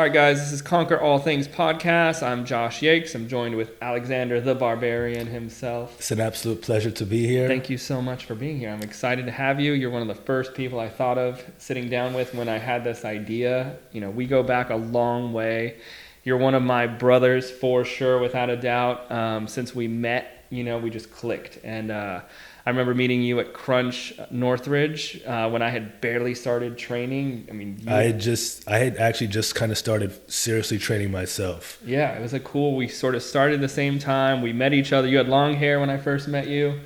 All right, guys, this is Conquer All Things Podcast. I'm Josh Yakes. I'm joined with Alexander the Barbarian himself. It's an absolute pleasure to be here. Thank you so much for being here. I'm excited to have you. You're one of the first people I thought of sitting down with when I had this idea. You know, we go back a long way. You're one of my brothers for sure, without a doubt. Since we met, you know, we just clicked. And I remember meeting you at Crunch Northridge when I had barely started training. I mean, I had actually just kind of started seriously training myself. Yeah, it was we sort of started at the same time. We met each other. You had long hair when I first met you.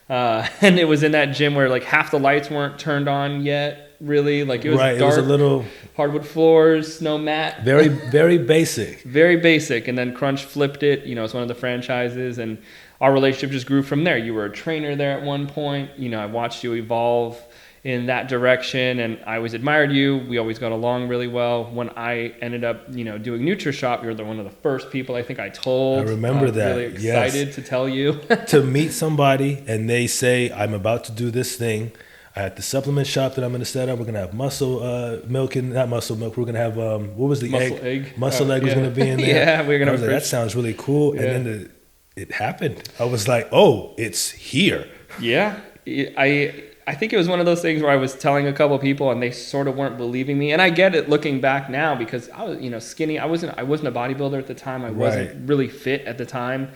And it was in that gym where like half the lights weren't turned on yet, really. Like it was right, dark, it was a little hardwood floors, no mat. Very, very basic. Very basic. And then Crunch flipped it. You know, it's one of the franchises, and our relationship just grew from there. You were a trainer there at one point. You know, I watched you evolve in that direction, and I always admired you. We always got along really well. When I ended up, you know, doing Nutrishop, you were one of the first people I think I told. I remember that. Really excited to tell you. To meet somebody and they say, I'm about to do this thing at the supplement shop that I'm going to set up. We're going to have muscle milk, and not muscle milk. We're going to have, what was the egg? Muscle egg was going to be in there. Yeah, we're going to. That sounds really cool. Yeah. And then it happened. I was like, oh, it's here. Yeah. I think it was one of those things where I was telling a couple of people and they sort of weren't believing me. And I get it looking back now because I was, you know, skinny. I wasn't a bodybuilder at the time. I wasn't really fit at the time.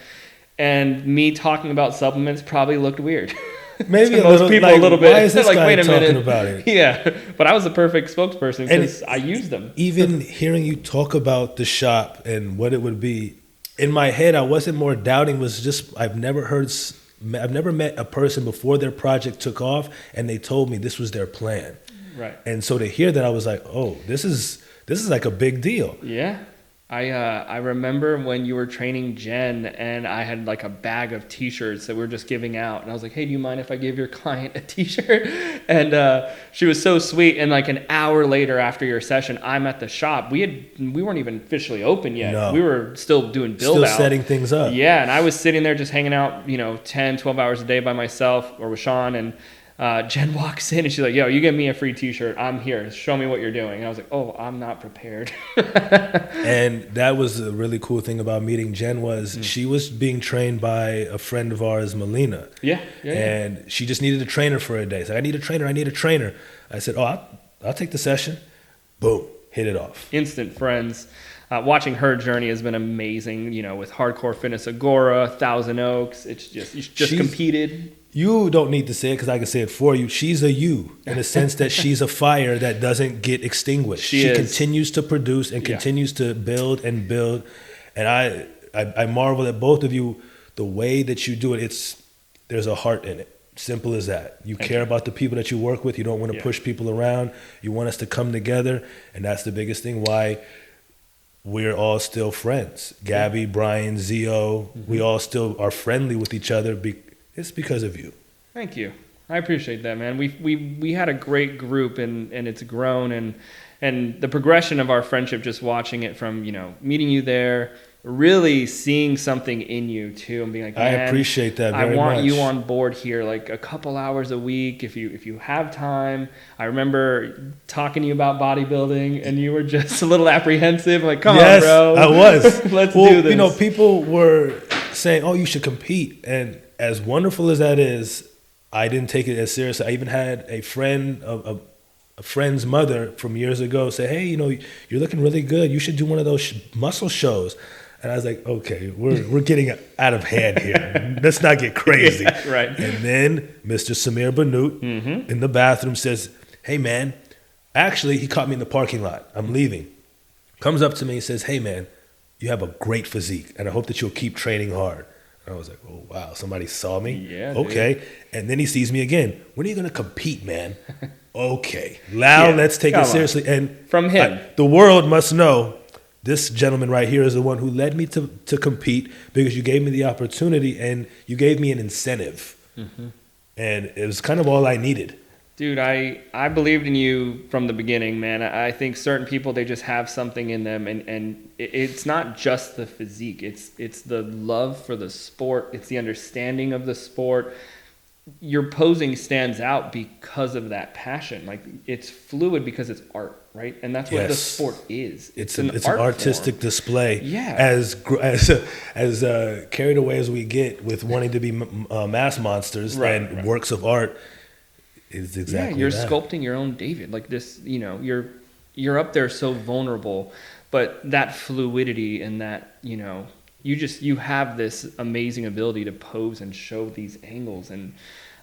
And me talking about supplements probably looked weird. Maybe to most people, like, a little bit. Why is this like, guy wait a talking minute. about it? Yeah, but I was the perfect spokesperson because I used them. Even hearing you talk about the shop and what it would be, in my head, I wasn't more doubting. Was just I've never met a person before their project took off and they told me this was their plan. Right. And so to hear that, I was like, oh, this is like a big deal. Yeah. I remember when you were training Jen and I had like a bag of t-shirts that we were just giving out. And I was like, hey, do you mind if I give your client a t-shirt? And she was so sweet. And like an hour later after your session, I'm at the shop. We weren't even officially open yet. No. We were still doing build out. Still setting things up. Yeah. And I was sitting there just hanging out, 10, 12 hours a day by myself or with Sean. And Jen walks in and she's like, yo, you give me a free t-shirt. I'm here. Show me what you're doing. And I was like, oh, I'm not prepared. And that was a really cool thing about meeting Jen was she was being trained by a friend of ours, Melina. Yeah. And she just needed a trainer for a day. She's like, I need a trainer. I said, oh, I'll take the session. Boom, hit it off. Instant friends. Watching her journey has been amazing, with Hardcore Fitness Agora, Thousand Oaks. It's just, she's competed. You don't need to say it because I can say it for you. She's a you in the sense that she's a fire that doesn't get extinguished. She continues to produce and continues to build and build. And I marvel at both of you, the way that you do it. There's a heart in it. Simple as that. You care about the people that you work with. You don't want to push people around. You want us to come together. And that's the biggest thing why we're all still friends. Gabby, Brian, Zio, we all still are friendly with each other. It's because of you. Thank you. I appreciate that, man. We had a great group and it's grown and the progression of our friendship, just watching it from, meeting you there, really seeing something in you too and being like, man, I appreciate that very much. I want you on board here like a couple hours a week if you have time. I remember talking to you about bodybuilding and you were just a little apprehensive, like, come on, bro. I was. Let's do this. People were saying, oh, you should compete. And as wonderful as that is, I didn't take it as seriously. I even had a friend, a friend's mother from years ago say, hey, you're looking really good. You should do one of those muscle shows. And I was like, okay, we're getting out of hand here. Let's not get crazy. Yeah, right. And then Mr. Samir Banut in the bathroom says, hey, man, actually, he caught me in the parking lot. I'm leaving. Comes up to me and says, hey, man, you have a great physique, and I hope that you'll keep training hard. And I was like, oh, wow, somebody saw me? Yeah, okay. Dude. And then he sees me again. When are you going to compete, man? Okay. Now let's take it seriously. And from him, the world must know this gentleman right here is the one who led me to compete because you gave me the opportunity and you gave me an incentive. And it was kind of all I needed. Dude, I believed in you from the beginning, man. I think certain people, they just have something in them, and it's not just the physique. It's the love for the sport. It's the understanding of the sport. your posing stands out because of that passion. Like it's fluid because it's art, right? And that's what the sport is. It's an artistic display. Yeah. As carried away as we get with wanting to be mass monsters and works of art, is exactly you're that. Sculpting your own David. Like this, you're up there so vulnerable, but that fluidity and that, you have this amazing ability to pose and show these angles. And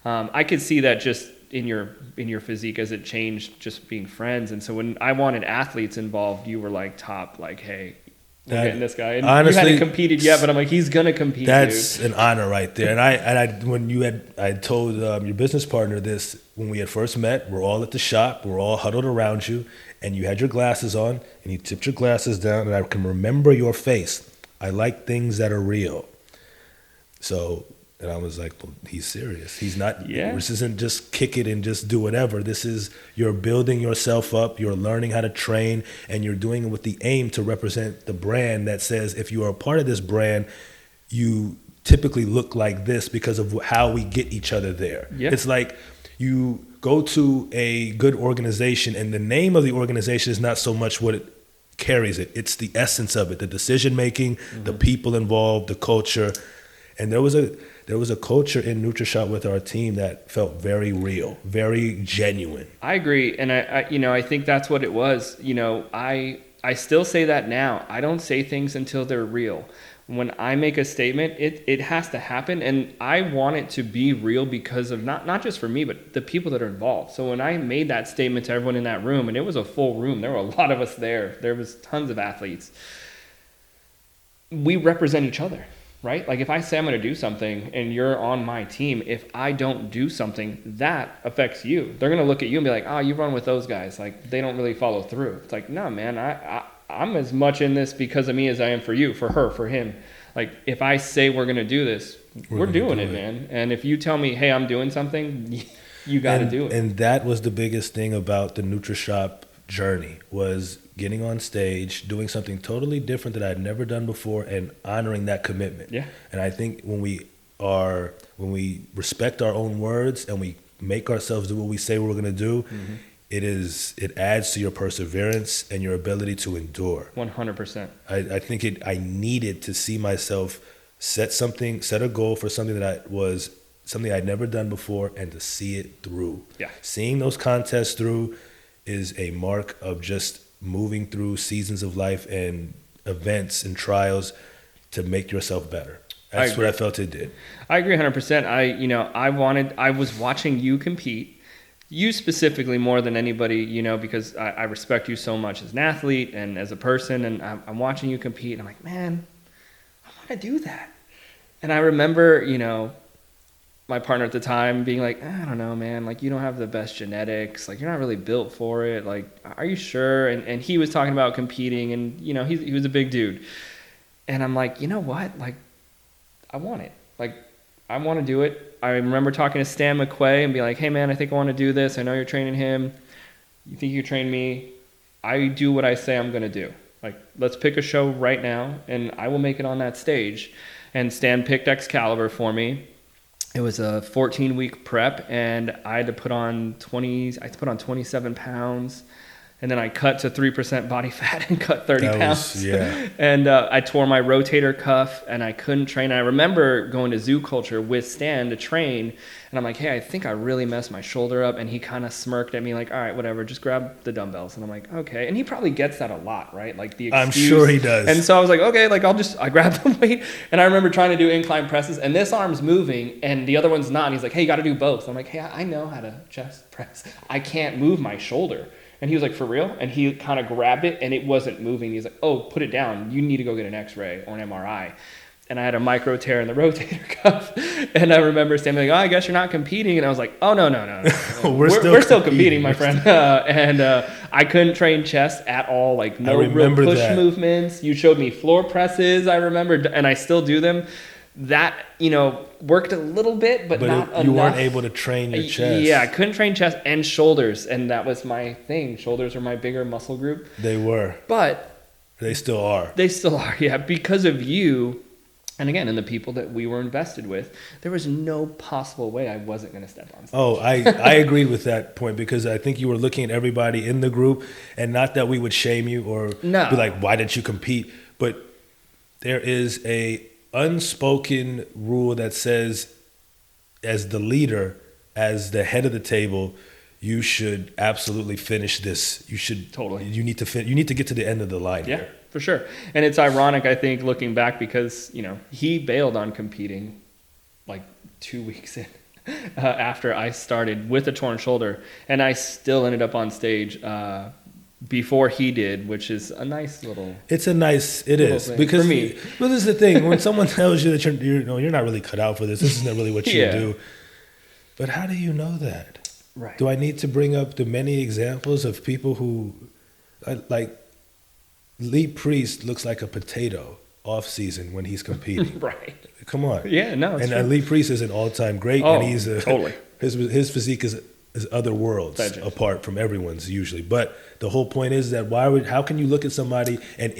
I could see that just in your physique as it changed, just being friends. And so when I wanted athletes involved, you were like top, like, hey, we're getting this guy. And honestly, you hadn't competed yet, but I'm like, he's gonna compete. That's an honor right there. And I told your business partner this when we had first met. We're all at the shop. We're all huddled around you, and you had your glasses on, and you tipped your glasses down, and I can remember your face. I like things that are real. So, and I was like, well, he's serious. He's not, this isn't just kick it and just do whatever. This is, you're building yourself up, you're learning how to train, and you're doing it with the aim to represent the brand that says, if you are a part of this brand, you typically look like this because of how we get each other there. Yeah. It's like you go to a good organization and the name of the organization is not so much what it carries it. It's the essence of it, the decision making, the people involved, the culture. And there was a culture in Nutrishop with our team that felt very real, very genuine. I agree, and I think that's what it was. I still say that now. I don't say things until they're real. When I make a statement, it has to happen, and I want it to be real because of not just for me, but the people that are involved. So when I made that statement to everyone in that room, and it was a full room, there were a lot of us there. There was tons of athletes. We represent each other, right? Like if I say I'm going to do something and you're on my team, if I don't do something, that affects you. They're going to look at you and be like, oh, you run with those guys. Like they don't really follow through. It's like, no, man, I'm as much in this because of me as I am for you, for her, for him. Like if I say we're going to do this, we're doing it, man. And if you tell me, hey, I'm doing something, you got to do it. And that was the biggest thing about the Nutrishop journey, was getting on stage, doing something totally different that I'd never done before, and honoring that commitment. Yeah. And I think when we respect our own words and we make ourselves do what we say we're going to do, it adds to your perseverance and your ability to endure. 100%. I think I needed to see myself set a goal for something that was something I'd never done before, and to see it through. Yeah. Seeing those contests through is a mark of just moving through seasons of life and events and trials to make yourself better. That's what I felt it did. I agree 100%. I was watching you compete. You specifically more than anybody, because I respect you so much as an athlete and as a person, and I'm watching you compete, and I'm like, man, I want to do that. And I remember, my partner at the time being like, I don't know, man, like you don't have the best genetics, like you're not really built for it, like are you sure? And he was talking about competing, and he was a big dude, and I'm like, you know what, like I want it, like I want to do it. I remember talking to Stan McQuay and be like, hey man, I think I want to do this. I know you're training him. You think you train me? I do what I say I'm going to do. Like, let's pick a show right now and I will make it on that stage. And Stan picked Excalibur for me. It was a 14-week prep, and I had to put on 27 pounds. And then I cut to 3% body fat and cut 30 pounds. And I tore my rotator cuff, and I couldn't train. I remember going to Zoo Culture with Stan to train, and I'm like, hey, I think I really messed my shoulder up. And he kind of smirked at me like, all right, whatever, just grab the dumbbells. And I'm like, okay. And he probably gets that a lot, right? Like the excuse. I'm sure he does. And so I was like, okay, like I grabbed the weight, and I remember trying to do incline presses, and this arm's moving, and the other one's not. And he's like, hey, you got to do both. I'm like, hey, I know how to chest press. I can't move my shoulder. And he was like, for real? And he kind of grabbed it, and it wasn't moving. He's like, oh, put it down. You need to go get an X-ray or an MRI. And I had a micro tear in the rotator cuff. And I remember Sam like, oh, I guess you're not competing. And I was like, oh, no. We're still competing, my friend. And I couldn't train chest at all, like no real push movements. You showed me floor presses, I remember, and I still do them. That, worked a little bit, but not enough. You weren't able to train your chest. Yeah, I couldn't train chest and shoulders, and that was my thing. Shoulders are my bigger muscle group. They were. But they still are. Yeah. Because of you, And again, in the people that we were invested with, there was no possible way I wasn't going to step on stage. Oh, I agree with that point, because I think you were looking at everybody in the group, and not that we would shame you or be like, why didn't you compete? But there is a unspoken rule that says, as the leader, as the head of the table, you should absolutely finish this. You should totally. You need to get to the end of the line. Yeah. Here. For sure. And it's ironic, I think, looking back, because, you know, he bailed on competing like 2 weeks in after I started with a torn shoulder, and I still ended up on stage before he did, which is a nice little. It is because for me. But this is the thing: when someone tells you that you're not really cut out for this, this isn't really what you do. But how do you know that? Right. Do I need to bring up the many examples of people who, like, Lee Priest looks like a potato off season when he's competing. Right. Come on. Yeah, no. It's and Lee Priest is an all-time great, and he's totally. His physique is other worlds apart from everyone's usually. But the whole point is that how can you look at somebody and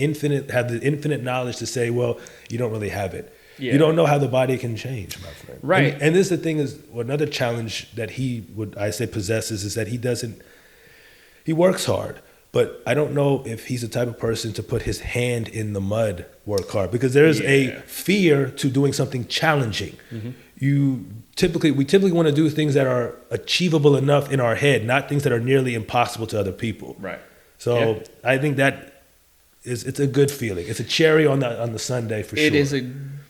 have the infinite knowledge to say, well, you don't really have it. Yeah. You don't know how the body can change, my friend. Right. And this is the thing is another challenge that possesses is that he works hard. But I don't know if he's the type of person to put his hand in the mud, work hard, because there's a fear to doing something challenging. Mm-hmm. We typically want to do things that are achievable enough in our head, not things that are nearly impossible to other people. Right. So I think it's a good feeling. It's a cherry on the sundae for sure. It is a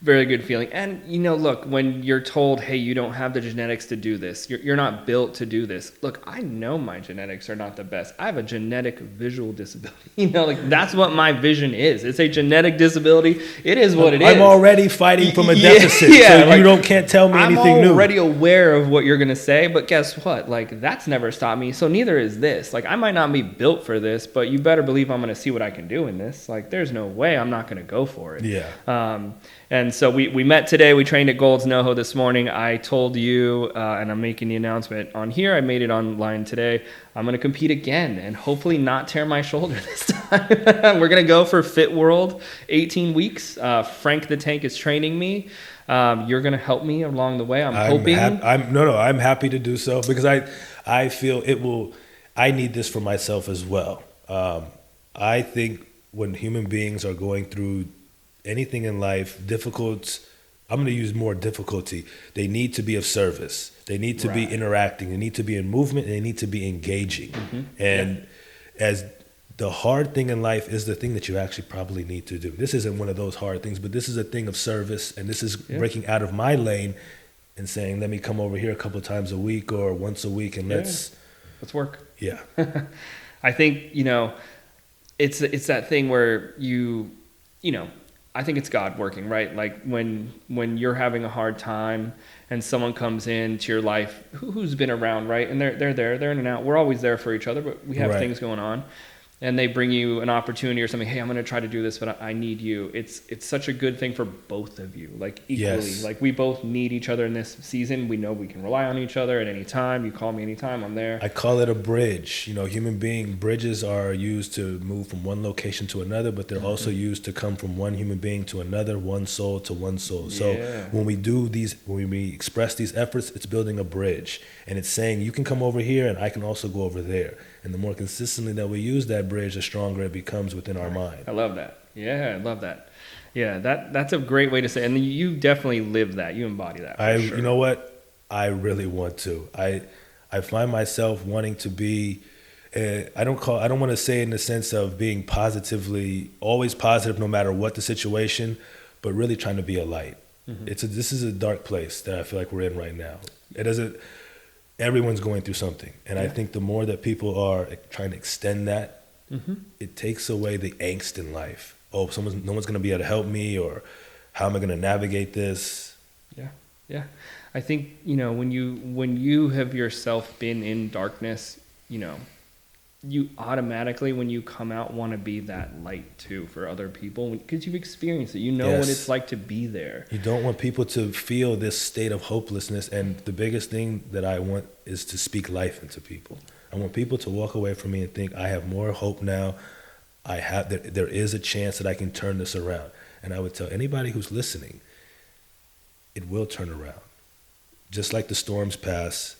very good feeling. And, you know, look, when you're told, hey, you don't have the genetics to do this, you're not built to do this. Look, I know my genetics are not the best. I have a genetic visual disability. You know, like, that's what my vision is. It's a genetic disability. It is what it is. I'm already fighting from a deficit, so like, you can't tell me anything new. I'm already aware of what you're going to say, but guess what? Like, that's never stopped me, so neither is this. Like, I might not be built for this, but you better believe I'm going to see what I can do in this. Like, there's no way I'm not going to go for it. Yeah. And so we met today. We trained at Gold's NoHo this morning. I told you, and I'm making the announcement on here. I made it online today. I'm going to compete again and hopefully not tear my shoulder this time. We're going to go for Fit World 18 weeks. Frank the Tank is training me. You're going to help me along the way. I'm hoping. I'm happy to do so, because I feel it will. I need this for myself as well. I think when human beings are going through anything in life, I'm going to use more difficulty. They need to be of service. They need to be interacting. They need to be in movement. And they need to be engaging. Mm-hmm. And as the hard thing in life is the thing that you actually probably need to do. This isn't one of those hard things, but this is a thing of service. And this is breaking out of my lane and saying, let me come over here a couple of times a week or once a week and let's work. Yeah. I think, it's that thing where I think it's God working, right? Like when you're having a hard time and someone comes into your life who's been around, right? And they're there, they're in and out. We're always there for each other, but we have things going on. And they bring you an opportunity or something. Hey, I'm going to try to do this, but I need you. It's such a good thing for both of you, like equally. Yes. Like we both need each other in this season. We know we can rely on each other at any time. You call me anytime, I'm there. I call it a bridge. Bridges are used to move from one location to another, but they're also used to come from one human being to another, one soul to one soul. So when we express these efforts, it's building a bridge. And it's saying you can come over here and I can also go over there. And the more consistently that we use that bridge, the stronger it becomes within our mind. I love that. Yeah, I love that. Yeah, that's a great way to say it. And you definitely live that. You embody that. For sure. You know what? I really want to. I find myself wanting to be. I don't want to say in the sense of being always positive, no matter what the situation, but really trying to be a light. Mm-hmm. This is a dark place that I feel like we're in right now. Everyone's going through something. And I think the more that people are trying to extend that, it takes away the angst in life. Oh, no one's going to be able to help me, or how am I going to navigate this? Yeah. I think, when you have yourself been in darkness, you automatically, when you come out, want to be that light too for other people, because you've experienced it. You know what it's like to be there. You don't want people to feel this state of hopelessness. And the biggest thing that I want is to speak life into people. I want people to walk away from me and think, I have more hope now. There is a chance that I can turn this around. And I would tell anybody who's listening, it will turn around. Just like the storms pass,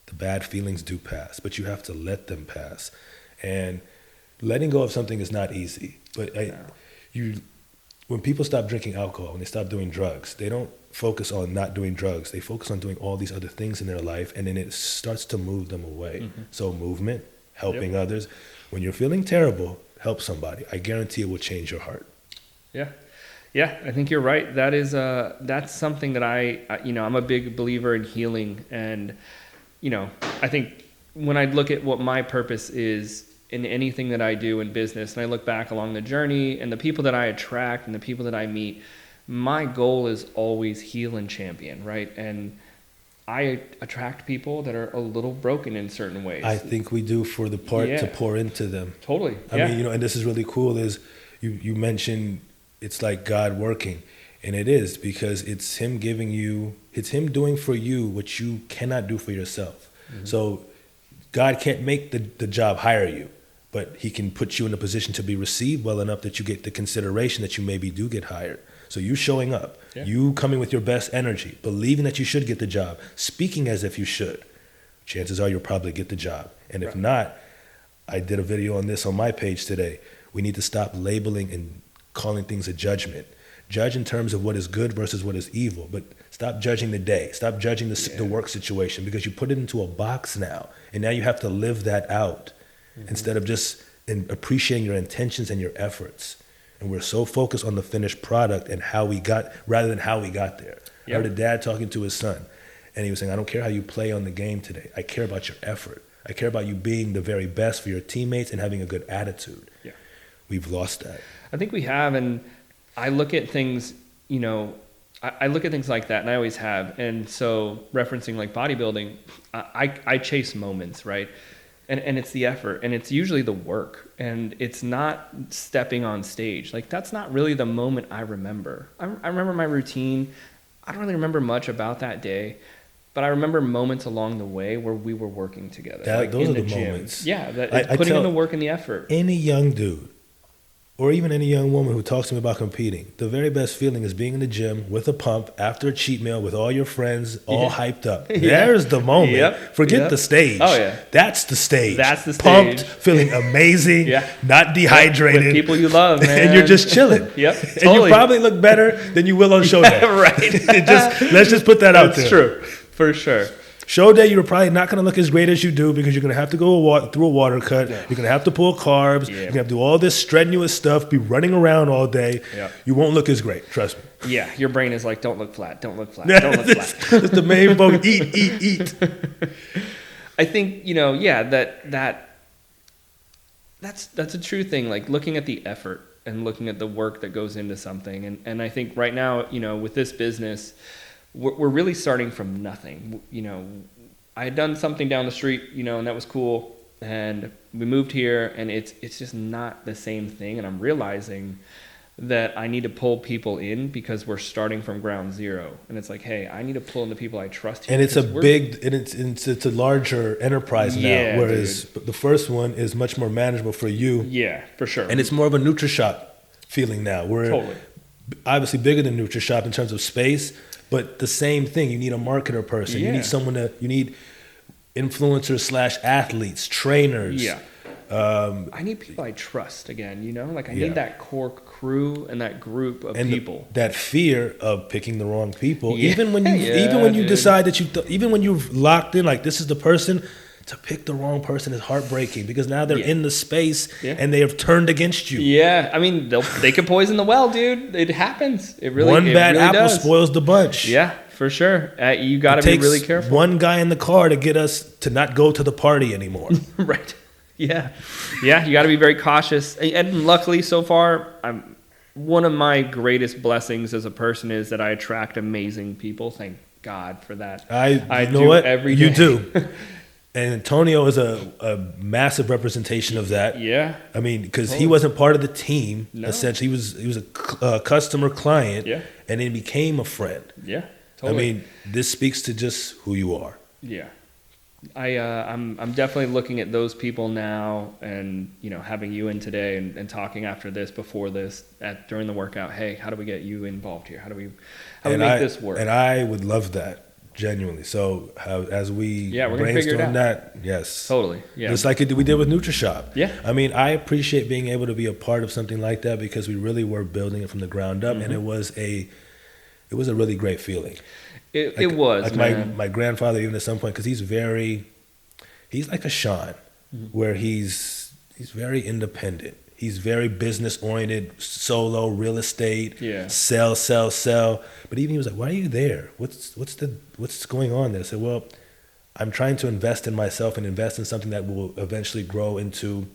the bad feelings do pass, but you have to let them pass. And letting go of something is not easy. But when people stop drinking alcohol, when they stop doing drugs, they don't focus on not doing drugs. They focus on doing all these other things in their life, and then it starts to move them away. Mm-hmm. So movement, helping others. When you're feeling terrible, help somebody. I guarantee it will change your heart. Yeah. Yeah, I think you're right. That is that's something that I'm a big believer in healing. And, I think when I look at what my purpose is in anything that I do in business, and I look back along the journey and the people that I attract and the people that I meet, my goal is always heal and champion, right? And I attract people that are a little broken in certain ways. I think we do for the part to pour into them. Totally. I mean, and this is really cool is you mentioned it's like God working. And it is, because it's him doing for you what you cannot do for yourself. Mm-hmm. So God can't make the job hire you, but he can put you in a position to be received well enough that you get the consideration that you maybe do get hired. So you showing up, you coming with your best energy, believing that you should get the job, speaking as if you should, chances are you'll probably get the job. And if not, I did a video on this on my page today. We need to stop labeling and calling things a judgment. Judge in terms of what is good versus what is evil, but stop judging the day. Stop judging the work situation, because you put it into a box now, and now you have to live that out instead of just appreciating your intentions and your efforts. And we're so focused on the finished product and rather than how we got there. Yep. I heard a dad talking to his son, and he was saying, I don't care how you play on the game today. I care about your effort. I care about you being the very best for your teammates and having a good attitude. Yeah. We've lost that. I think we have, and I look at things, I look at things like that, and I always have. And so referencing like bodybuilding, I chase moments, right? And it's the effort, and it's usually the work, and it's not stepping on stage. Like, that's not really the moment I remember. I remember my routine. I don't really remember much about that day, but I remember moments along the way where we were working together. Those are the moments. Yeah, putting in the work and the effort. Any young dude, or even any young woman who talks to me about competing, the very best feeling is being in the gym with a pump after a cheat meal with all your friends all hyped up. There's the moment. Yep. Forget the stage. Oh, yeah. That's the stage. That's the stage. Pumped, feeling amazing, not dehydrated. With people you love, man. And you're just chilling. Yep. Totally. And you probably look better than you will on show day. Right. Let's just put that out there. That's true. For sure. Show day, you're probably not going to look as great as you do, because you're going to have to go through a water cut. Yeah. You're going to have to pull carbs. Yeah. You're going to have to do all this strenuous stuff, be running around all day. Yeah. You won't look as great, trust me. Yeah, your brain is like, don't look flat, don't look flat, don't look flat. That's the main focus. Eat. I think, that's a true thing, like looking at the effort and looking at the work that goes into something. And I think right now, with this business, we're really starting from nothing. I had done something down the street, and that was cool. And we moved here, and it's just not the same thing. And I'm realizing that I need to pull people in, because we're starting from ground zero. And it's like, hey, I need to pull in the people I trust here. And it's it's a larger enterprise now. Whereas the first one is much more manageable for you. Yeah, for sure. And it's more of a Nutrishop feeling now. We're obviously bigger than Nutrishop in terms of space. But the same thing, you need a marketer person. Yeah. You need influencers / athletes, trainers. Yeah. I need people I trust again, I need that core crew and that group of people. That fear of picking the wrong people, even when you decide that even when you've locked in, like, this is the person, to pick the wrong person is heartbreaking, because now they're in the space and they have turned against you. Yeah, I mean, they can poison the well, dude. It happens. It really One bad really apple does. Spoils the bunch. Yeah, for sure. You got to be really careful. One guy in the car to get us to not go to the party anymore. Right. Yeah. You got to be very cautious. And luckily, so far, one of my greatest blessings as a person is that I attract amazing people. Thank God for that. I know what every day. You do. And Antonio is a massive representation of that. Yeah. I mean, because he wasn't part of the team. No. Essentially, he was a customer client. Yeah. And then became a friend. Yeah. Totally. I mean, this speaks to just who you are. Yeah. I'm definitely looking at those people now, and having you in today and talking after this, before this, during the workout. Hey, how do we get you involved here? How do we make this work? And I would love that, genuinely. So as we brainstorm that, yes, totally, yeah, just like we did with Nutrishop. Yeah, I mean, I appreciate being able to be a part of something like that because we really were building it from the ground up, and it was a really great feeling. It was like my grandfather, even at some point, because he's like a Sean, where he's very independent. He's very business oriented, solo, real estate, sell. But even he was like, "Why are you there? What's going on there?" I said, "Well, I'm trying to invest in myself and invest in something that will eventually grow into."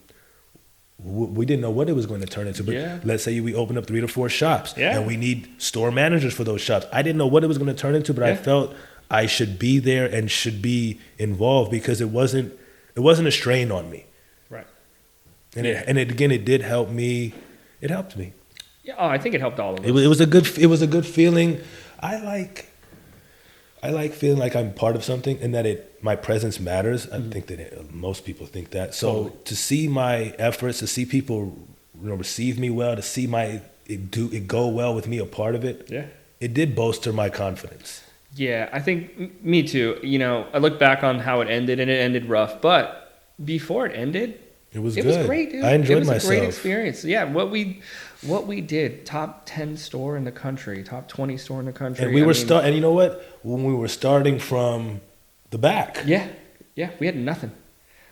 We didn't know what it was going to turn into, but let's say we opened up 3 to 4 shops, and we need store managers for those shops. I didn't know what it was going to turn into, but I felt I should be there and should be involved because it wasn't a strain on me. Right. And it did help me. It helped me. Yeah, I think it helped all of us. It was a good feeling. I like feeling like I'm part of something and that my presence matters. I think that most people think that. So to see my efforts, to see people receive me well, to see it go well with me a part of it, it did bolster my confidence. Yeah, I think me too. I look back on how it ended, and it ended rough. But before it ended, it was great, dude. I enjoyed myself. It was a great experience. Yeah, what we did, top 10 store in the country, top 20 store in the country. And and you know what? When we were starting from the back. Yeah, we had nothing.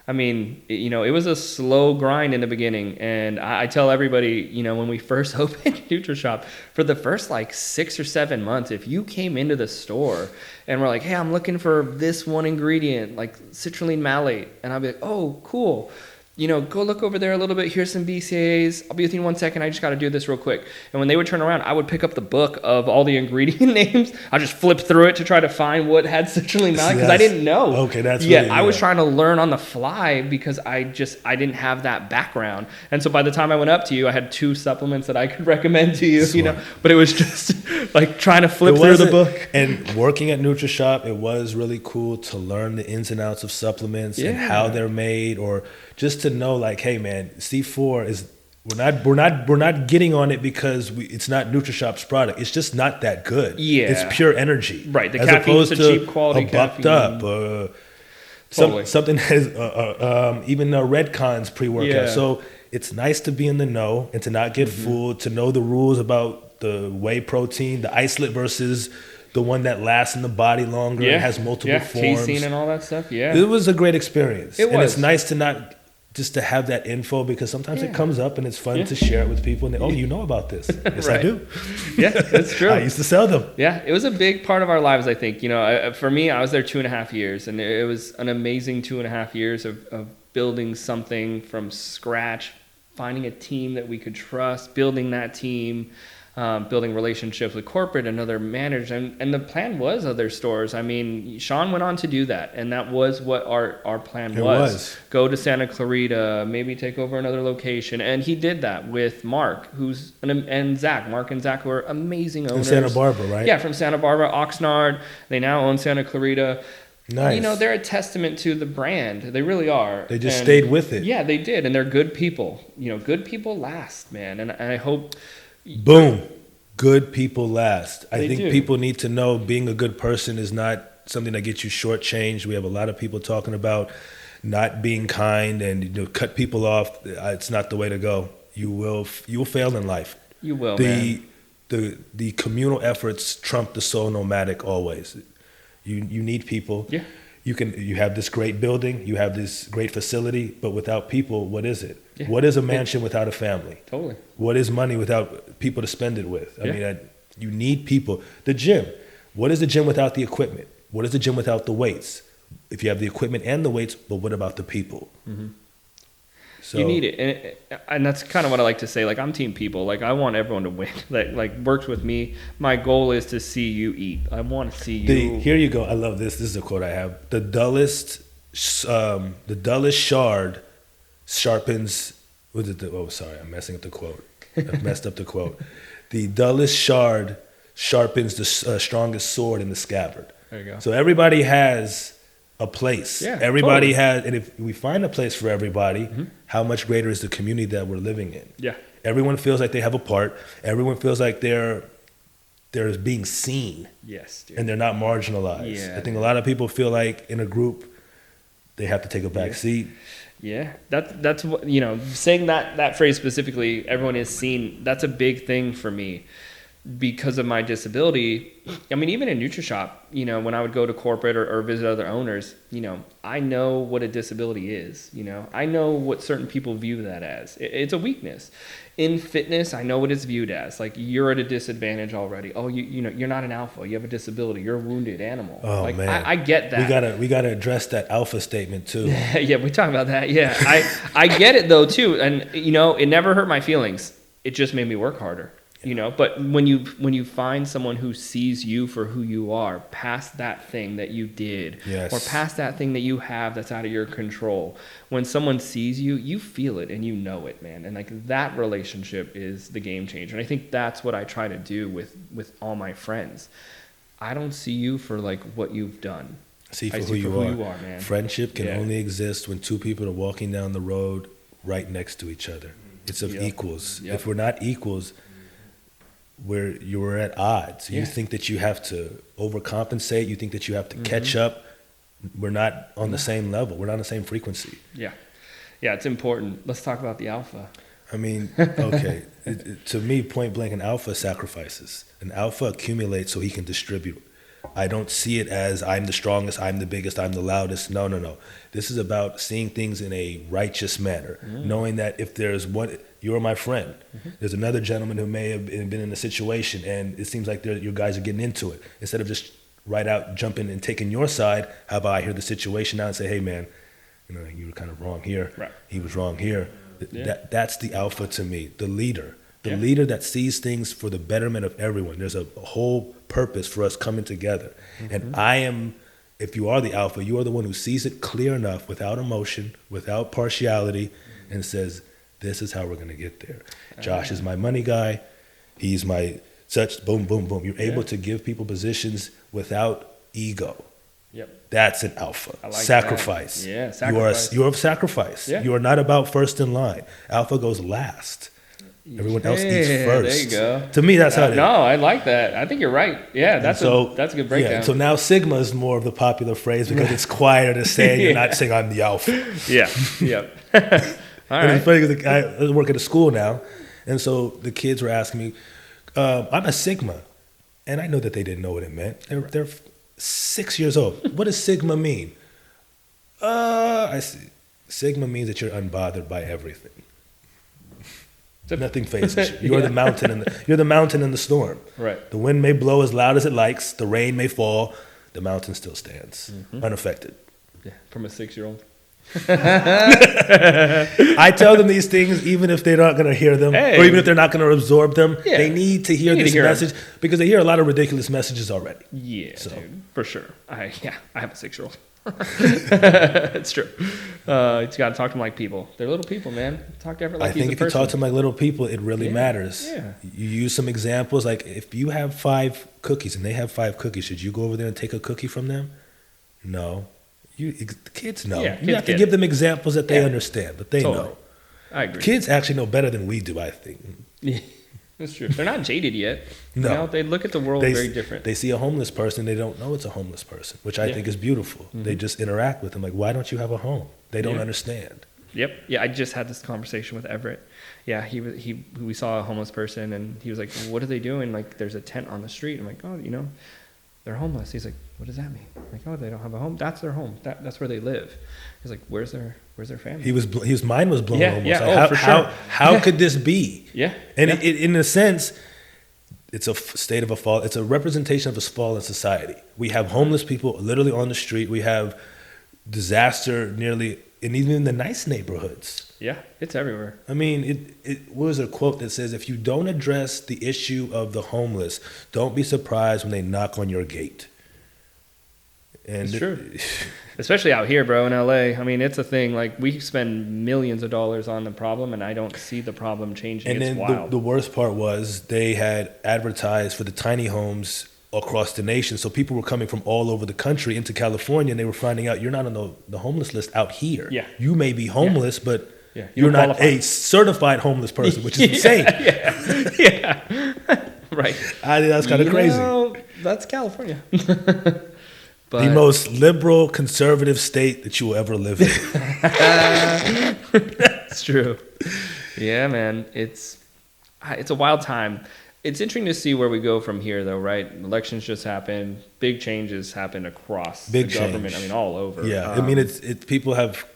I mean, it was a slow grind in the beginning, and I tell everybody, when we first opened Nutrishop, for the first 6 or 7 months, if you came into the store and were like, "Hey, I'm looking for this one ingredient, like citrulline malate," and I'll be like, "Oh, cool. Go look over there a little bit. Here's some BCAAs. I'll be with you in 1 second. I just got to do this real quick." And when they would turn around, I would pick up the book of all the ingredient names. I just flip through it to try to find what had citrulline malate because I didn't know. Okay, that's I was trying to learn on the fly because I didn't have that background. And so by the time I went up to you, I had 2 supplements that I could recommend to you. But it was just trying to flip through the book. And working at Nutrishop, it was really cool to learn the ins and outs of supplements and how they're made, or just to know, hey man, C4 is we're not getting on it because it's not Nutrishop's product. It's just not that good. Yeah, it's pure energy. Right, the caffeine is a cheap quality bucked caffeine. Up, something has even Redcon's pre-workout. Yeah. So it's nice to be in the know and to not get fooled. To know the rules about the whey protein, the isolate versus the one that lasts in the body longer and has multiple forms. Casein and all that stuff. Yeah, it was a great experience. And it's nice to not just to have that info because sometimes it comes up and it's fun to share it with people. And you know about this? Yes, I do. Yeah, that's true. I used to sell them. Yeah, it was a big part of our lives. I think for me, I was there 2.5 years, and it was an amazing 2.5 years of building something from scratch, finding a team that we could trust, building that team. Building relationships with corporate and other managers, and the plan was other stores. I mean, Sean went on to do that, and that was what our plan was. Go to Santa Clarita, maybe take over another location, and he did that with Mark, and Zach. Mark and Zach were amazing owners. In Santa Barbara, right? Yeah, from Santa Barbara, Oxnard. They now own Santa Clarita. Nice. They're a testament to the brand. They really are. They just stayed with it. Yeah, they did, and they're good people. Good people last, man, and I hope. Boom. Good people last. I think people need to know being a good person is not something that gets you shortchanged. We have a lot of people talking about not being kind and cut people off. It's not the way to go. You will fail in life. You will, man. The communal efforts trump the solo nomadic always. You need people. Yeah. You have this great building, you have this great facility, but without people, what is it? Yeah. What is a mansion without a family? Totally. What is money without people to spend it with? I mean, you need people. The gym. What is the gym without the equipment? What is the gym without the weights? If you have the equipment and the weights, but what about the people? Mm-hmm. So, you need it, and that's kind of what I like to say. I'm team people. I want everyone to win. That works with me. My goal is to see you eat. I want to see you. Here you go. I love this. This is a quote I have. The dullest shard sharpens. Sorry, I'm messing up the quote. I've messed up the quote. The dullest shard sharpens the strongest sword in the scabbard. There you go. So everybody has a place. Yeah, Everybody totally. has, and if we find a place for everybody, how much greater is the community that we're living in? Yeah. Everyone feels like they have a part. Everyone feels like they're being seen, Yes, dude. and they're not marginalized. Yeah, I think a lot of people feel like in a group they have to take a back seat. Yeah, that's what, saying that phrase specifically, everyone is seen. That's a big thing for me because of my disability. I mean, even in Nutrishop, when I would go to corporate or visit other owners, I know what a disability is. I know what certain people view that as. It's a weakness. In fitness, I know what it's viewed as. Like, you're at a disadvantage already. Oh, you're not an alpha. You have a disability. You're a wounded animal. Oh, like, man, I get that. We gotta address that alpha statement too. Yeah, we talk about that. Yeah, I get it though too, and it never hurt my feelings. It just made me work harder. But when you find someone who sees you for who you are, past that thing that you did, Yes. or past that thing that you have that's out of your control, when someone sees you, you feel it and you know it, man. And like, that relationship is the game changer. And I think that's what I try to do with all my friends. I don't see you for like what you've done. See I for see who for you are. man. Friendship can only exist when two people are walking down the road right next to each other. It's of equals. Yep. If we're not equals, you're at odds. You think that you have to overcompensate. You think that you have to catch up. We're not on the same level. We're not on the same frequency. Yeah, it's important. Let's talk about the alpha. I mean, okay. To me, point blank, an alpha sacrifices. An alpha accumulates so he can distribute. I don't see it as I'm the strongest, I'm the biggest, I'm the loudest. No. This is about seeing things in a righteous manner, knowing that if there's one, you're my friend. There's another gentleman who may have been in a situation, and it seems like you guys are getting into it. Instead of just right out jumping and taking your side, how about I hear the situation now and say, hey, man, you were kind of wrong here. Right. He was wrong here. Yeah. That's the alpha to me, the leader. The leader that sees things for the betterment of everyone. There's a whole purpose for us coming together. And if you are the alpha, you are the one who sees it clear enough, without emotion, without partiality, and says, this is how we're going to get there. Josh is my money guy. He's my such, boom, boom, boom. You're able to give people positions without ego. Yep. That's an alpha. I like sacrifice. that. Yeah, sacrifice. You are of sacrifice. Yeah. You are not about first in line. Alpha goes last. Everyone else eats first. There you go. To me, that's how it is. No, I like that. I think you're right. Yeah, that's a good breakdown. Yeah, so now Sigma is more of the popular phrase because it's quieter to say. You're not saying I'm the alpha. Yeah. All right. It's funny because I work at a school now, and so the kids were asking me, I'm a Sigma. And I know that they didn't know what it meant. They're 6 years old. What does Sigma mean? I see. Sigma means that you're unbothered by everything. Nothing phases you. You're the mountain you're the mountain in the storm. Right. The wind may blow as loud as it likes. The rain may fall. The mountain still stands, unaffected. Yeah, from a 6-year-old. I tell them these things even if they're not going to hear them, or even if they're not going to absorb them. Yeah. They need to hear this message because they hear a lot of ridiculous messages already. Yeah, dude, for sure. I have a 6-year-old. It's true. You got to talk to them like people. They're little people, man. Talk to everyone like I think if you talk to them like little people, it really matters. Yeah. You use some examples, like if you have 5 cookies and they have 5 cookies, should you go over there and take a cookie from them? No. The kids know. Yeah, you have to give them examples that they understand, but they know. I agree. Kids actually know better than we do, I think. Yeah, that's true. They're not jaded yet. No. They look at the world very different. They see a homeless person, they don't know it's a homeless person, which I think is beautiful. They just interact with them like, why don't you have a home? They don't understand. Yep. Yeah, I just had this conversation with Everett. Yeah, we saw a homeless person, and he was like, what are they doing? Like, there's a tent on the street. I'm like, oh, they're homeless. He's like, what does that mean? I'm like, oh, they don't have a home. That's their home. That's where they live. He's like, where's their family? His mind was blown almost. Yeah, like, for sure. How could this be? Yeah. And It, in a sense, it's a state of a fall. It's a representation of a fallen society. We have homeless people literally on the street. We have disaster nearly, and even in the nice neighborhoods. Yeah, it's everywhere. I mean, what was a quote that says, if you don't address the issue of the homeless, don't be surprised when they knock on your gate. And it's true. Especially out here, bro, in LA. I mean, it's a thing. Like, we spend millions of dollars on the problem, and I don't see the problem changing. And it's then wild. The worst part was they had advertised for the tiny homes across the nation. So people were coming from all over the country into California, and they were finding out you're not on the homeless list out here. Yeah. You may be homeless, but you're not qualified. a certified homeless person, which is insane. Yeah. Right. I think that's kind of crazy. That's California. But the most liberal, conservative state that you will ever live in. That's true. Yeah, man. It's a wild time. It's interesting to see where we go from here, though, right? Elections just happened. Big changes happened across the government. I mean, all over. Yeah. I mean, it's people have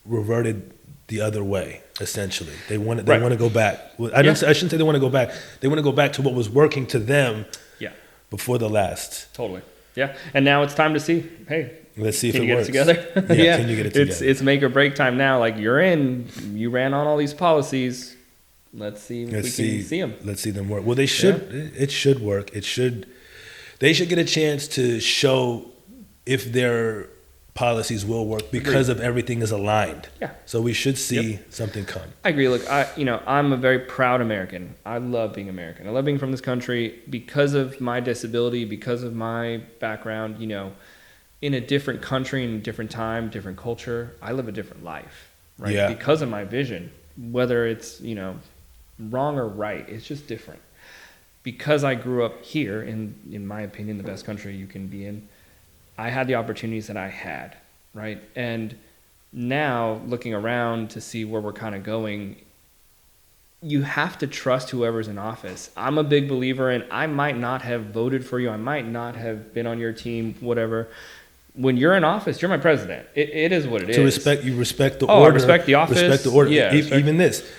reverted the other way, essentially. They want to go back. I shouldn't say they want to go back. They want to go back to what was working to them before the last. Totally. Yeah. And now it's time to see, hey, let's see if it works. Can you get it together? Yeah. Can you get it together? It's make or break time now. Like, you're in. You ran on all these policies. Let's see if we can see them. Let's see them work. Well, they should. Yeah. It should work. They should get a chance to show if their policies will work because of everything is aligned. Yeah. So we should see something come. I agree. Look, I'm a very proud American. I love being American. I love being from this country because of my disability, because of my background. In a different country, in a different time, different culture, I live a different life, right? Yeah. Because of my vision, whether it's wrong or right, it's just different. Because I grew up here, in my opinion, the best country you can be in, I had the opportunities that I had, right? And now, looking around to see where we're kind of going, you have to trust whoever's in office. I'm a big believer in, I might not have voted for you, I might not have been on your team, whatever. When you're in office, you're my president. It is what it is. You respect the order. I respect the office. Respect the order. Yeah, even this,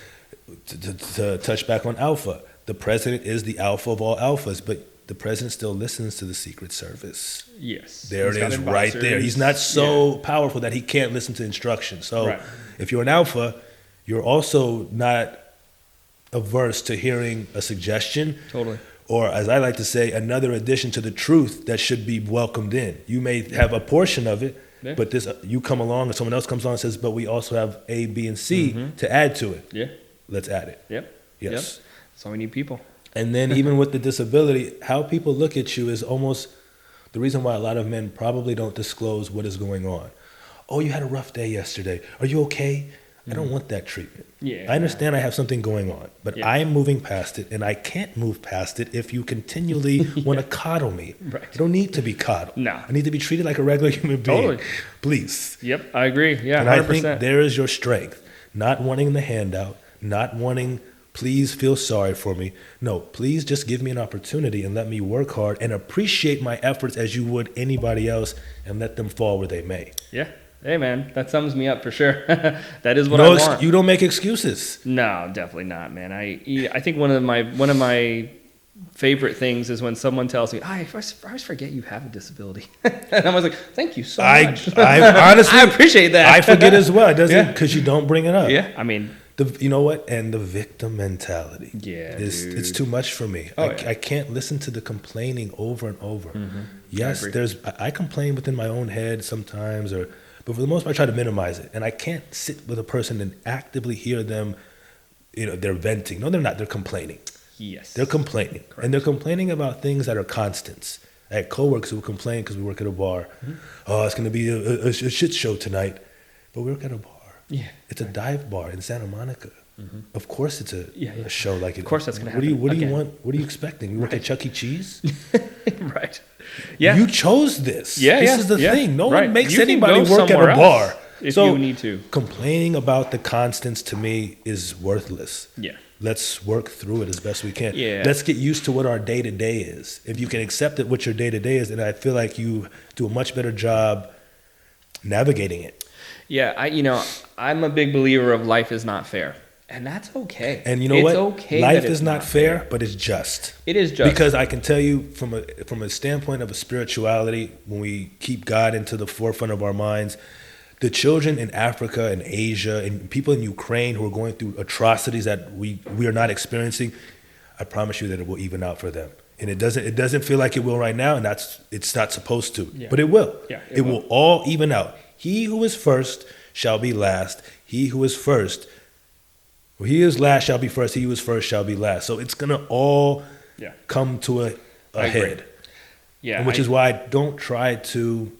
to touch back on alpha, the president is the alpha of all alphas, but the president still listens to the Secret Service. Yes. There it is, right there. He's not so powerful that he can't listen to instructions. So if you're an alpha, you're also not averse to hearing a suggestion. Totally. Or, as I like to say, another addition to the truth that should be welcomed in. You may have a portion of it, but you come along and someone else comes along and says, but we also have A, B, and C to add to it. Yeah. Let's add it. Yep. Yes. Yep. So we need people. And then even with the disability, how people look at you is almost the reason why a lot of men probably don't disclose what is going on. Oh, you had a rough day yesterday. Are you okay? I don't want that treatment. Yeah. I understand I have something going on, but I am moving past it, and I can't move past it if you continually want to coddle me. Right. I don't need to be coddled. No. I need to be treated like a regular human being. Totally. Please. Yep, I agree. Yeah, and 100%. I think there is your strength. Not wanting the handout, not wanting, please feel sorry for me. No, please just give me an opportunity and let me work hard and appreciate my efforts as you would anybody else and let them fall where they may. Yeah. Hey, man, that sums me up for sure. That is what I want. You don't make excuses. No, definitely not, man. I think one of my favorite things is when someone tells me, I always forget you have a disability. And I was like, thank you so much. I honestly, I appreciate that. I forget as well. It doesn't, because you don't bring it up. Yeah, I mean, you know what? And the victim mentality. Yeah, it's too much for me. I can't listen to the complaining over and over. Mm-hmm. Yes, I complain within my own head sometimes, but for the most part, I try to minimize it. And I can't sit with a person and actively hear them, they're venting. No, they're not. They're complaining. Yes. They're complaining. Correct. And they're complaining about things that are constants. I had coworkers who would complain because we work at a bar. Mm-hmm. Oh, it's going to be a shit show tonight. But we work at a bar. Yeah. It's a dive bar in Santa Monica. Mm-hmm. Of course it's a show like it. Of course that's going to happen. What do you want? What are you expecting? We work at Chuck E. Cheese? Right. Yeah. You chose this. Yeah, this is the thing. No one makes you anybody work at a bar. If you need to. Complaining about the constants to me is worthless. Yeah. Let's work through it as best we can. Yeah. Let's get used to what our day-to-day is. If you can accept it, what your day-to-day is, then I feel like you do a much better job navigating it. Yeah, I'm a big believer of life is not fair. And that's okay. And you know what? Okay, life is not fair, but it's just. It is just. Because I can tell you from a standpoint of a spirituality, when we keep God into the forefront of our minds, the children in Africa and Asia and people in Ukraine who are going through atrocities that we are not experiencing, I promise you that it will even out for them. And it doesn't feel like it will right now, and it's not supposed to. Yeah. But it will. Yeah, it will all even out. He who is first shall be last. He who is last shall be first. He who is first shall be last. So it's gonna all come to ahead. Yeah. Which is why I don't try to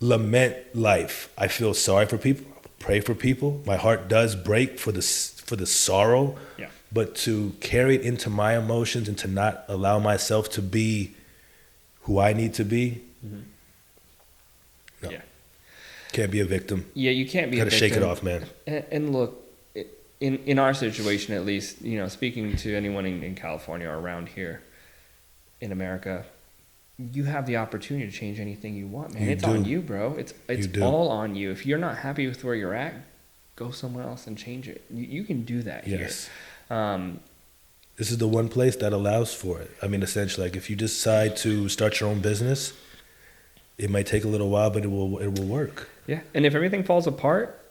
lament life. I feel sorry for people, pray for people. My heart does break for the sorrow, but to carry it into my emotions and to not allow myself to be who I need to be, no. Can't be a victim. Yeah, you can't be a victim. Gotta shake it off, man. And look, in our situation at least, you know, speaking to anyone in California or around here in America, you have the opportunity to change anything you want, man. It's on you, bro. It's all on you. If you're not happy with where you're at, go somewhere else and change it. You can do that here. This is the one place that allows for it. I mean, essentially, like if you decide to start your own business, it might take a little while, but it will work. Yeah, and if everything falls apart,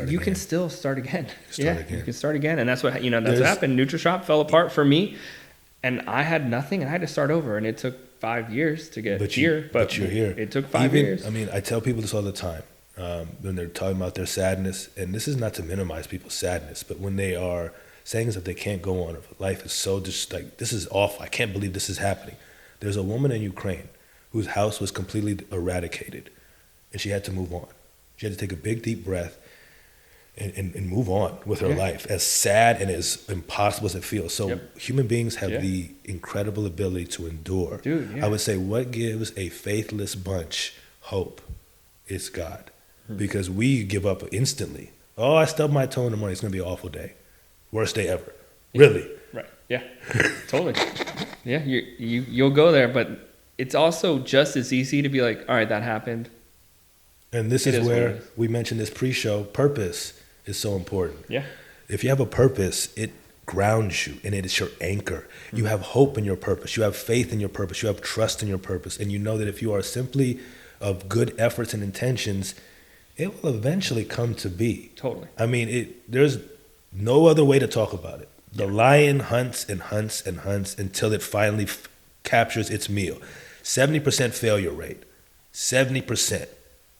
you can still start again. You can start again, and that's what what happened. Nutrishop fell apart for me, and I had nothing, and I had to start over, and it took 5 years to get here. But you're here. It took 5 years. I mean, I tell people this all the time when they're talking about their sadness, and this is not to minimize people's sadness, but when they are saying that they can't go on, life is so just like, this is awful. I can't believe this is happening. There's a woman in Ukraine whose house was completely eradicated, and she had to move on. She had to take a big, deep breath and move on with her life, as sad and as impossible as it feels. So human beings have the incredible ability to endure. I would say what gives a faithless bunch hope is God, because we give up instantly. Oh, I stubbed my toe in the morning. It's going to be an awful day. Worst day ever. Really? Right. Yeah. Totally. Yeah. You'll go there, but it's also just as easy to be like, all right, that happened. And this is where we mentioned this pre-show. Purpose is so important. Yeah. If you have a purpose, it grounds you and it is your anchor. You have hope in your purpose. You have faith in your purpose. You have trust in your purpose. And you know that if you are simply of good efforts and intentions, it will eventually come to be. Totally. I mean, there's no other way to talk about it. The lion hunts and hunts and hunts until it finally captures its meal. 70% failure rate. 70%.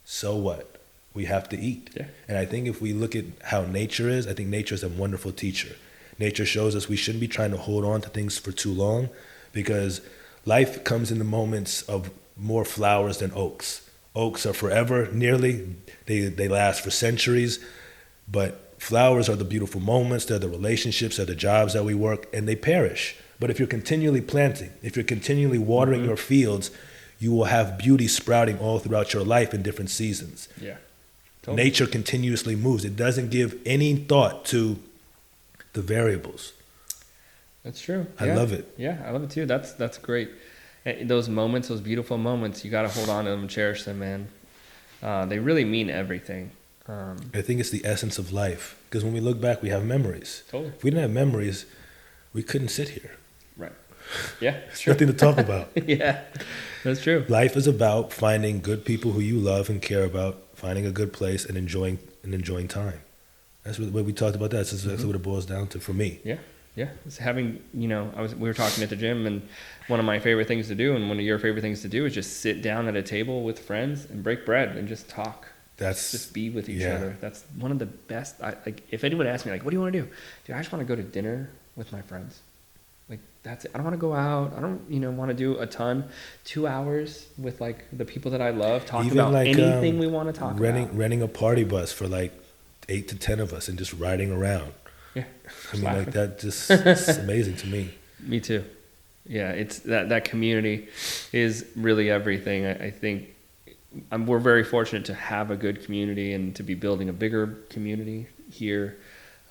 So what? We have to eat. Yeah. And I think if we look at how nature is, I think nature is a wonderful teacher. Nature shows us we shouldn't be trying to hold on to things for too long, because life comes in the moments of more flowers than oaks. Oaks are forever, nearly. They last for centuries. But flowers are the beautiful moments. They're the relationships. They're the jobs that we work, and they perish. But if you're continually planting, if you're continually watering your fields, you will have beauty sprouting all throughout your life in different seasons. Yeah. Totally. Nature continuously moves. It doesn't give any thought to the variables. That's true. I love it. Yeah, I love it too. That's great. And those moments, those beautiful moments, you got to hold on to them and cherish them, man. They really mean everything. I think it's the essence of life, because when we look back, we have memories. Totally. If we didn't have memories, we couldn't sit here. Right. Yeah. There's nothing to talk about. Yeah, that's true. Life is about finding good people who you love and care about, finding a good place and enjoying time. That's what we talked about. That's what it boils down to for me. Yeah. Yeah. It's having, we were talking at the gym, and one of my favorite things to do, and one of your favorite things to do, is just sit down at a table with friends and break bread and just talk. Just be with each other. That's one of the best. If anyone asked me, like, what do you want to do? Dude, I just want to go to dinner with my friends. Like, that's it. I don't want to go out. I don't, want to do a ton. 2 hours with like the people that I love, talking about like, anything we want to talk about. Renting a party bus for like 8 to 10 of us and just riding around. Yeah. I mean, like that just, it's amazing to me. Me too. Yeah. It's that community is really everything. I think we're very fortunate to have a good community and to be building a bigger community here.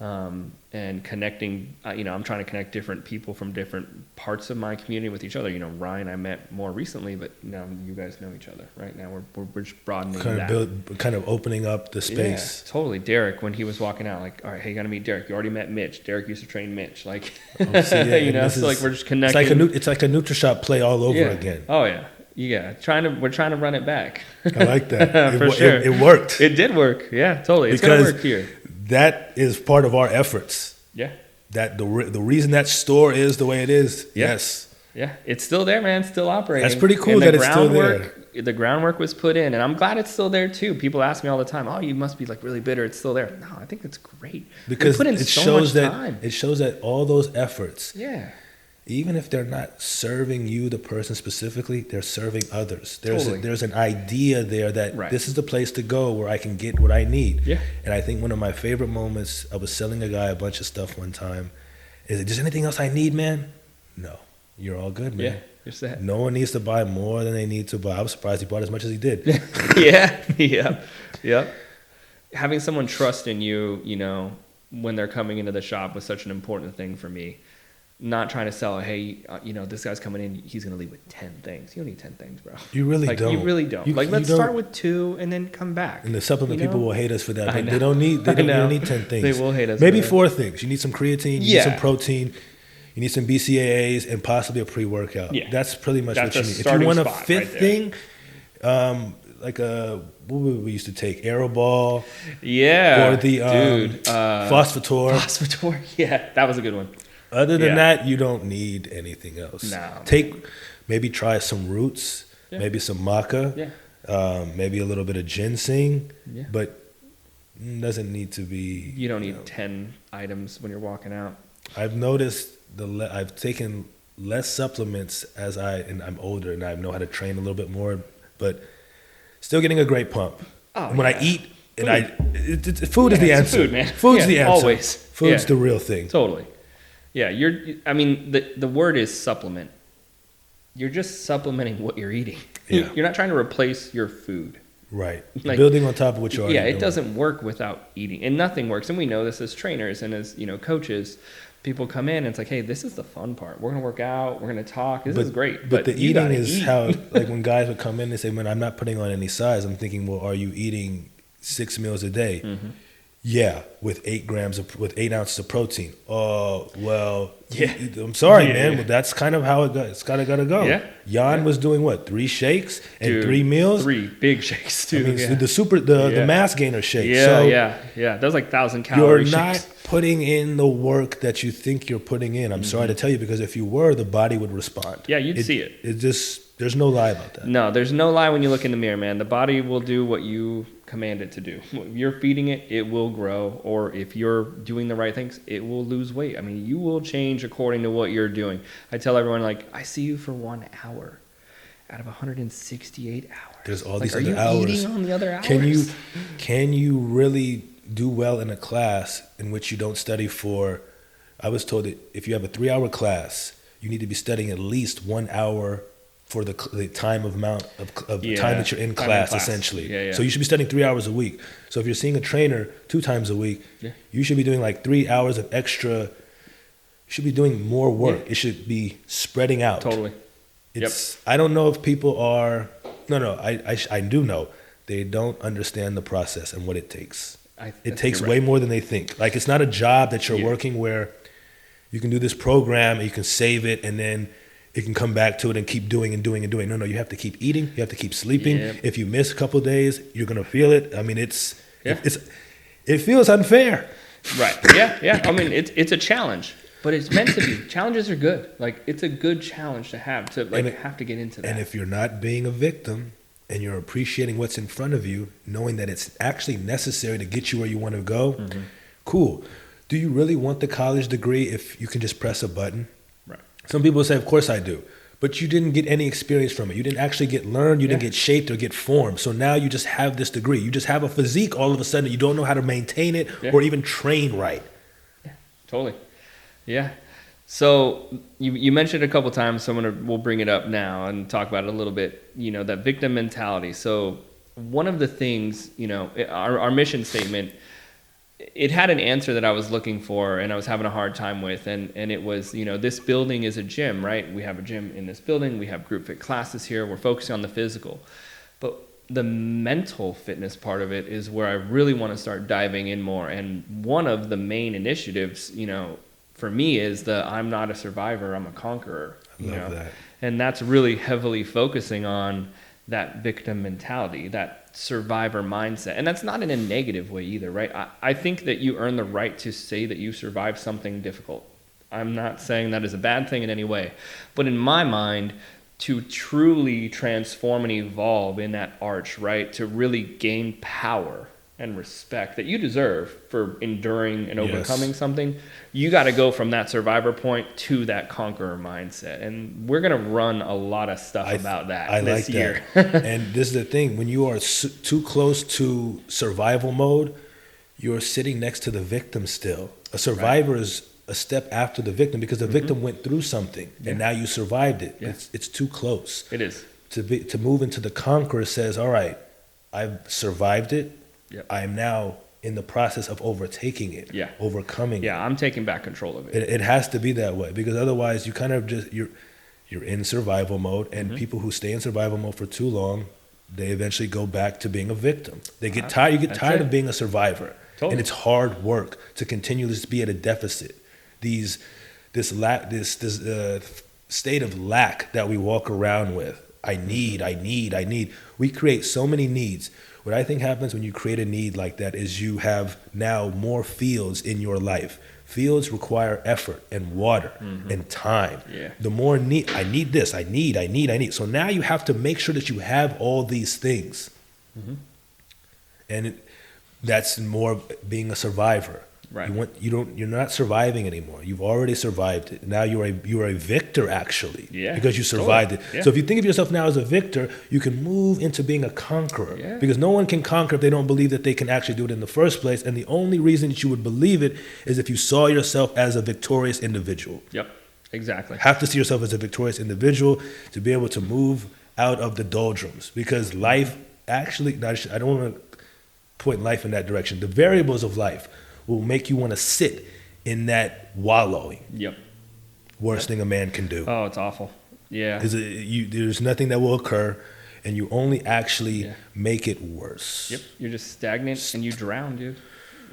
And connecting, I'm trying to connect different people from different parts of my community with each other. Ryan, I met more recently, but now you guys know each other. Right now, we're just broadening kind of opening up the space. Yeah, totally. Derek, when he was walking out, like, all right, hey, you got to meet Derek. You already met Mitch. Derek used to train Mitch. Like, so like we're just connecting. It's like a Nutrishop play all over again. Oh yeah. Yeah, we're trying to run it back. I like that. For sure. It worked. It did work. Yeah, totally. It's going to work here. That is part of our efforts. Yeah. That the reason that store is the way it is. Yeah. Yes. Yeah, it's still there, man. It's still operating. That's pretty cool that it's still there. The groundwork was put in, and I'm glad it's still there too. People ask me all the time, "Oh, you must be like really bitter. It's still there." No, I think it's great because put in it so shows much that time. It shows that all those efforts. Yeah. even if they're not serving you, the person specifically, they're serving others. There's an idea there that this is the place to go where I can get what I need. Yeah. And I think one of my favorite moments, I was selling a guy a bunch of stuff one time. Is it just anything else I need, man? No, you're all good, man. Yeah, you're set. No one needs to buy more than they need to buy. I was surprised he bought as much as he did. Yeah. Having someone trust in you, you know, when they're coming into the shop was such an important thing for me. Not trying to sell, hey, you know, this guy's coming in, he's going to leave with 10 things. You don't need 10 things, bro. You really don't. You really don't. Let's start with 2 and then come back. And the supplement people will hate us for that. But they don't need 10 things. They will hate us. Maybe 4 things. You need some creatine, you need some protein, you need some BCAAs, and possibly a pre-workout. Yeah. That's pretty much what you need. If you want a 5th thing, like what we used to take, Aeroball. Yeah. Or the Phosphator. Phosphator, yeah. That was a good one. Other than that, you don't need anything else. No. Maybe try some roots, maybe some maca, maybe a little bit of ginseng, but doesn't need to be. You don't need 10 items when you're walking out. I've noticed I've taken less supplements and I'm older and I know how to train a little bit more, but still getting a great pump. Oh, and when I eat, food is the answer. Food, man. Food's the answer. Always. Food's the real thing. Totally. Yeah, the word is supplement. You're just supplementing what you're eating. Yeah. You're not trying to replace your food. Right. Like, building on top of what you already it doesn't work without eating. And nothing works. And we know this as trainers and as, you know, coaches. People come in and it's like, hey, this is the fun part. We're going to work out. We're going to talk. This is great. But the eating is how, like when guys would come in and say, man, I'm not putting on any size. I'm thinking, well, are you eating 6 meals a day? Mm-hmm. Yeah, with 8 ounces of protein. Oh, well, I'm sorry, man, but that's kind of how it's gotta go. Yeah. Jan was doing what, 3 shakes and 3 meals? 3 big shakes too. I mean, the mass gainer shake. Yeah. That was like 1,000 calorie You're not shakes. putting in the work that you think you're putting in. I'm sorry to tell you, because if you were, the body would respond. Yeah, you'd see it. It just, there's no lie about that. No, there's no lie when you look in the mirror, man. The body will do what you command it to do. If you're feeding it, it will grow. Or if you're doing the right things, it will lose weight. I mean, you will change according to what you're doing. I tell everyone, like, I see you for 1 hour out of 168 hours. There's all these other hours. Are you eating on the other hours? Can you really do well in a class in which you don't study for? I was told that if you have a 3-hour class, you need to be studying at least 1 hour for the time of time that you're in class, essentially. Yeah. So you should be studying 3 hours a week. So if you're seeing a trainer 2 times a week, you should be doing like 3 hours of extra. You should be doing more work. It should be spreading out. Totally. I don't know if people are. No. I do know they don't understand the process and what it takes. It takes way more than they think. Like, it's not a job that you're working where you can do this program and you can save it and then it can come back to it and keep doing and doing and doing. No, you have to keep eating. You have to keep sleeping. Yep. If you miss a couple of days, you're going to feel it. I mean, it feels unfair. Right. Yeah. I mean, it's a challenge, but it's meant to be. Challenges are good. Like, it's a good challenge to have have to get into that. And if you're not being a victim and you're appreciating what's in front of you, knowing that it's actually necessary to get you where you want to go, cool. Do you really want the college degree if you can just press a button? Right. Some people say, of course I do. But you didn't get any experience from it. You didn't actually get learned. You didn't get shaped or get formed. So now you just have this degree. You just have a physique all of a sudden. You don't know how to maintain it or even train right. Yeah, totally. Yeah. So you mentioned a couple times, so we'll bring it up now and talk about it a little bit, you know, that victim mentality. So one of the things, you know, our mission statement, it had an answer that I was looking for and I was having a hard time with. And it was, you know, this building is a gym, right? We have a gym in this building. We have group fit classes here. We're focusing on the physical. But the mental fitness part of it is where I really want to start diving in more. And one of the main initiatives, you know, for me is I'm not a survivor, I'm a conqueror. I love that. And that's really heavily focusing on that victim mentality, that survivor mindset. And that's not in a negative way either, right? I think that you earn the right to say that you survived something difficult. I'm not saying that is a bad thing in any way. But in my mind, to truly transform and evolve in that arch, right? To really gain power, and respect that you deserve for enduring and overcoming something, you got to go from that survivor point to that conqueror mindset. And we're going to run a lot of stuff about that this year. And this is the thing. When you are too close to survival mode, you're sitting next to the victim still. A survivor is a step after the victim because the victim went through something and now you survived it. It's too close. It is. To move into the conqueror says, all right, I've survived it. I am now in the process of overtaking it, overcoming it. I'm taking back control of it. It has to be that way because otherwise you kind of just, you're in survival mode, and people who stay in survival mode for too long, they eventually go back to being a victim. They get tired. You get tired of being a survivor. Totally. And it's hard work to continuously be at a deficit. This state of lack that we walk around with. I need. We create so many needs. What I think happens when you create a need like that is you have now more fields in your life. Fields require effort and water and time. The more need, I need this, I need. So now you have to make sure that you have all these things. And that's more being a survivor. Right. You're not surviving anymore. You've already survived it. Now you're a victor actually. Because you survived it. So if you think of yourself now as a victor, you can move into being a conqueror. Because no one can conquer if they don't believe that they can actually do it in the first place. And the only reason that you would believe it is if you saw yourself as a victorious individual. Exactly. Have to see yourself as a victorious individual to be able to move out of the doldrums. Because life actually, I don't want to point life in that direction. The variables of life will make you want to sit in that wallowing. Worst thing a man can do. Oh, it's awful. There's nothing that will occur, and you only actually make it worse. You're just stagnant and you drown, dude.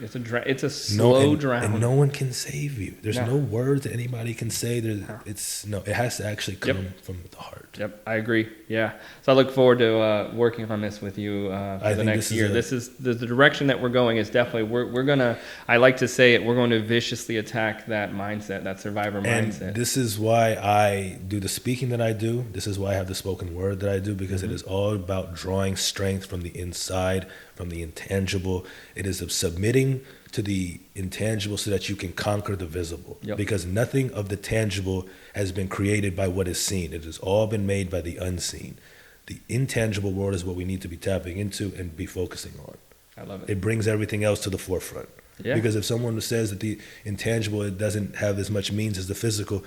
It's a slow drown. And no one can save you. There's no words that anybody can say. It has to actually come from the heart. I agree. So I look forward to working on this with you for the next year. This is the direction that we're going is definitely, we're going to, I like to say it, we're going to viciously attack that mindset, that survivor mindset. This is why I do the speaking that I do. This is why I have the spoken word that I do, because it is all about drawing strength from the inside, from the intangible. It is of submitting to the intangible so that you can conquer the visible. Because nothing of the tangible has been created by what is seen. It has all been made by the unseen. The intangible world is what we need to be tapping into and be focusing on. I love it. It brings everything else to the forefront. Because if someone says that the intangible, it doesn't have as much means as the physical,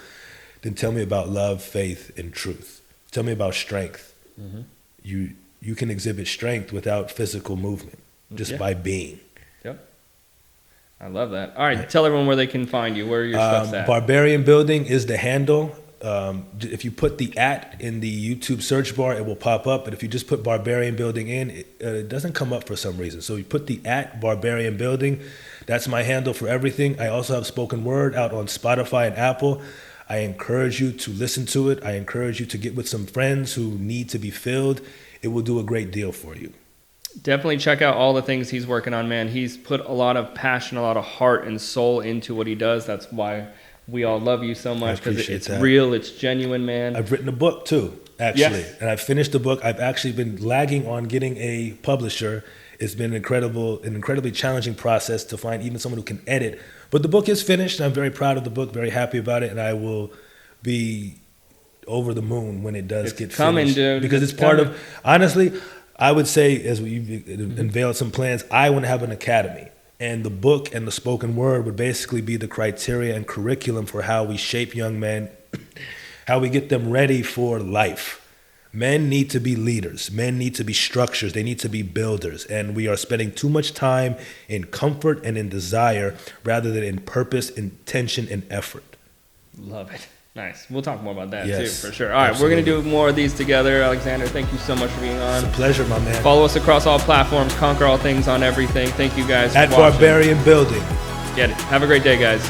then tell me about love, faith, and truth. Tell me about strength. You can exhibit strength without physical movement, just by being. I love that. All right, tell everyone where they can find you. Where are your stuff's at? Barbarian Building is the handle. If you put the @ in the YouTube search bar, it will pop up. But if you just put Barbarian Building in, it doesn't come up for some reason. So you put the @ Barbarian Building. That's my handle for everything. I also have spoken word out on Spotify and Apple. I encourage you to listen to it. I encourage you to get with some friends who need to be filled. It will do a great deal for you. Definitely check out all the things he's working on, man. He's put a lot of passion, a lot of heart and soul into what he does. That's why we all love you so much, because it's real, it's genuine, man. I've written a book too, actually. And I've finished the book. I've actually been lagging on getting a publisher. It's been an incredibly challenging process to find even someone who can edit. But the book is finished, and I'm very proud of the book, very happy about it, and I will be over the moon when it does get finished. Dude. Because it's part of, honestly, I would say, as we've unveiled some plans, I want to have an academy. And the book and the spoken word would basically be the criteria and curriculum for how we shape young men, how we get them ready for life. Men need to be leaders. Men need to be structures. They need to be builders. And we are spending too much time in comfort and in desire rather than in purpose, intention, and effort. Love it. Nice. We'll talk more about that too, for sure. All right, we're going to do more of these together. Alexander, thank you so much for being on. It's a pleasure, my man. Follow us across all platforms. Conquer all things on everything. Thank you guys for watching. Barbarian Building. Get it. Have a great day, guys.